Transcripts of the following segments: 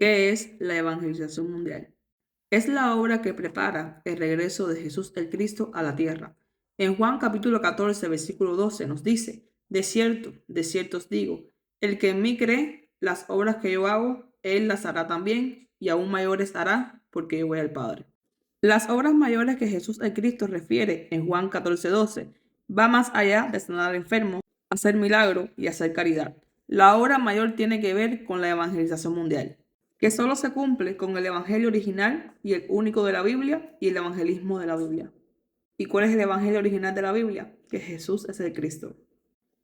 ¿Qué es la evangelización mundial? Es la obra que prepara el regreso de Jesús el Cristo a la tierra. En Juan capítulo 14, versículo 12 nos dice, de cierto os digo, el que en mí cree, las obras que yo hago, él las hará también, y aún mayores hará, porque yo voy al Padre. Las obras mayores que Jesús el Cristo refiere en Juan 14, 12 va más allá de sanar al enfermo, hacer milagro y hacer caridad. La obra mayor tiene que ver con la evangelización mundial, que solo se cumple con el evangelio original y el único de la Biblia y el evangelismo de la Biblia. ¿Y cuál es el evangelio original de la Biblia? Que Jesús es el Cristo.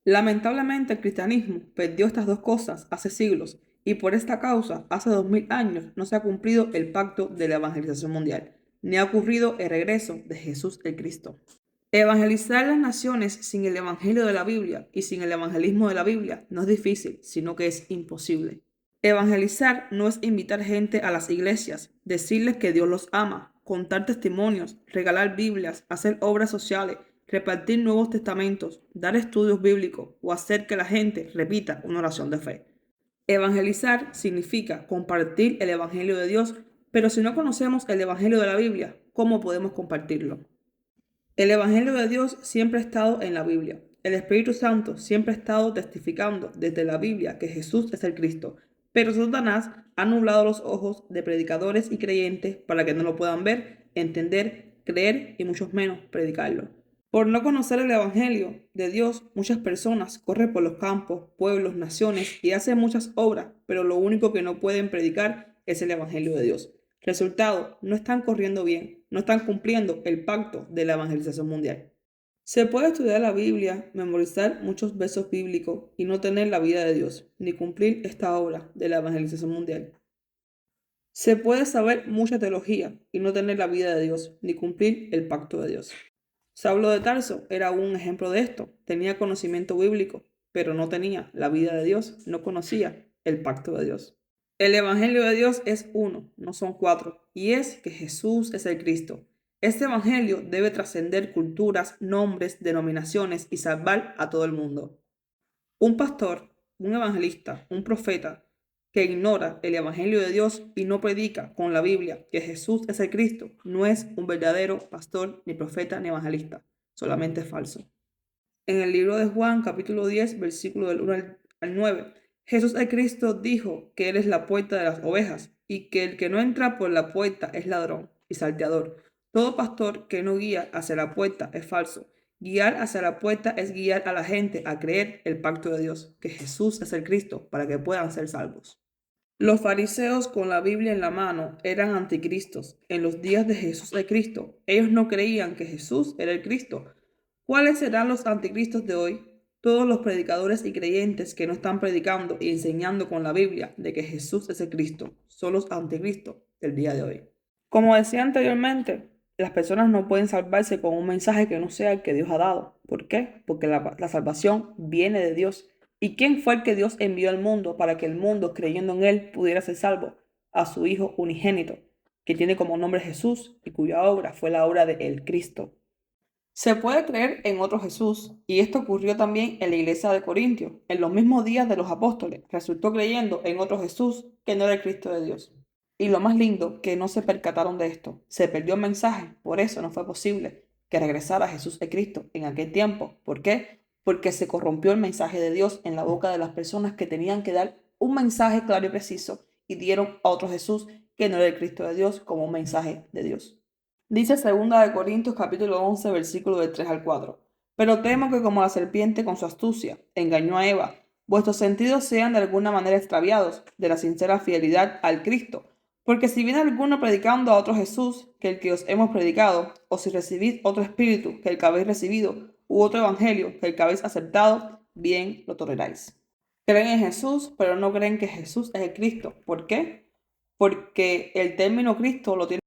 Lamentablemente el cristianismo perdió estas dos cosas hace siglos y por esta causa hace 2000 años no se ha cumplido el pacto de la evangelización mundial, ni ha ocurrido el regreso de Jesús el Cristo. Evangelizar las naciones sin el evangelio de la Biblia y sin el evangelismo de la Biblia no es difícil, sino que es imposible. Evangelizar no es invitar gente a las iglesias, decirles que Dios los ama, contar testimonios, regalar Biblias, hacer obras sociales, repartir nuevos testamentos, dar estudios bíblicos o hacer que la gente repita una oración de fe. Evangelizar significa compartir el evangelio de Dios, pero si no conocemos el evangelio de la Biblia, ¿cómo podemos compartirlo? El evangelio de Dios siempre ha estado en la Biblia. El Espíritu Santo siempre ha estado testificando desde la Biblia que Jesús es el Cristo. Pero Satanás ha nublado los ojos de predicadores y creyentes para que no lo puedan ver, entender, creer y mucho menos predicarlo. Por no conocer el evangelio de Dios, muchas personas corren por los campos, pueblos, naciones y hacen muchas obras, pero lo único que no pueden predicar es el evangelio de Dios. Resultado, no están corriendo bien, no están cumpliendo el pacto de la evangelización mundial. Se puede estudiar la Biblia, memorizar muchos versos bíblicos y no tener la vida de Dios, ni cumplir esta obra de la evangelización mundial. Se puede saber mucha teología y no tener la vida de Dios, ni cumplir el pacto de Dios. Saulo de Tarso era un ejemplo de esto. Tenía conocimiento bíblico, pero no tenía la vida de Dios, no conocía el pacto de Dios. El evangelio de Dios es uno, no son cuatro, y es que Jesús es el Cristo. Este evangelio debe trascender culturas, nombres, denominaciones y salvar a todo el mundo. Un pastor, un evangelista, un profeta que ignora el evangelio de Dios y no predica con la Biblia que Jesús es el Cristo, no es un verdadero pastor, ni profeta, ni evangelista, solamente es falso. En el libro de Juan, capítulo 10, versículo del 1 al 9, Jesús el Cristo dijo que Él es la puerta de las ovejas y que el que no entra por la puerta es ladrón y salteador. Todo pastor que no guía hacia la puerta es falso. Guiar hacia la puerta es guiar a la gente a creer el pacto de Dios, que Jesús es el Cristo, para que puedan ser salvos. Los fariseos con la Biblia en la mano eran anticristos. En los días de Jesús el Cristo, ellos no creían que Jesús era el Cristo. ¿Cuáles serán los anticristos de hoy? Todos los predicadores y creyentes que no están predicando y enseñando con la Biblia de que Jesús es el Cristo son los anticristos del día de hoy. Como decía anteriormente, las personas no pueden salvarse con un mensaje que no sea el que Dios ha dado. ¿Por qué? Porque la salvación viene de Dios. ¿Y quién fue el que Dios envió al mundo para que el mundo, creyendo en Él, pudiera ser salvo? A su Hijo unigénito, que tiene como nombre Jesús y cuya obra fue la obra de el Cristo. Se puede creer en otro Jesús, y esto ocurrió también en la iglesia de Corintio. En los mismos días de los apóstoles, resultó creyendo en otro Jesús que no era el Cristo de Dios. Y lo más lindo, que no se percataron de esto. Se perdió el mensaje, por eso no fue posible que regresara Jesús el Cristo en aquel tiempo. ¿Por qué? Porque se corrompió el mensaje de Dios en la boca de las personas que tenían que dar un mensaje claro y preciso y dieron a otro Jesús que no era el Cristo de Dios como un mensaje de Dios. Dice 2 Corintios capítulo 11, versículo del 3 al 4. Pero temo que como la serpiente con su astucia engañó a Eva, vuestros sentidos sean de alguna manera extraviados de la sincera fidelidad al Cristo. Porque si viene alguno predicando a otro Jesús que el que os hemos predicado, o si recibís otro espíritu que el que habéis recibido, u otro evangelio que el que habéis aceptado, bien lo toleráis. Creen en Jesús, pero no creen que Jesús es el Cristo. ¿Por qué? Porque el término Cristo lo tiene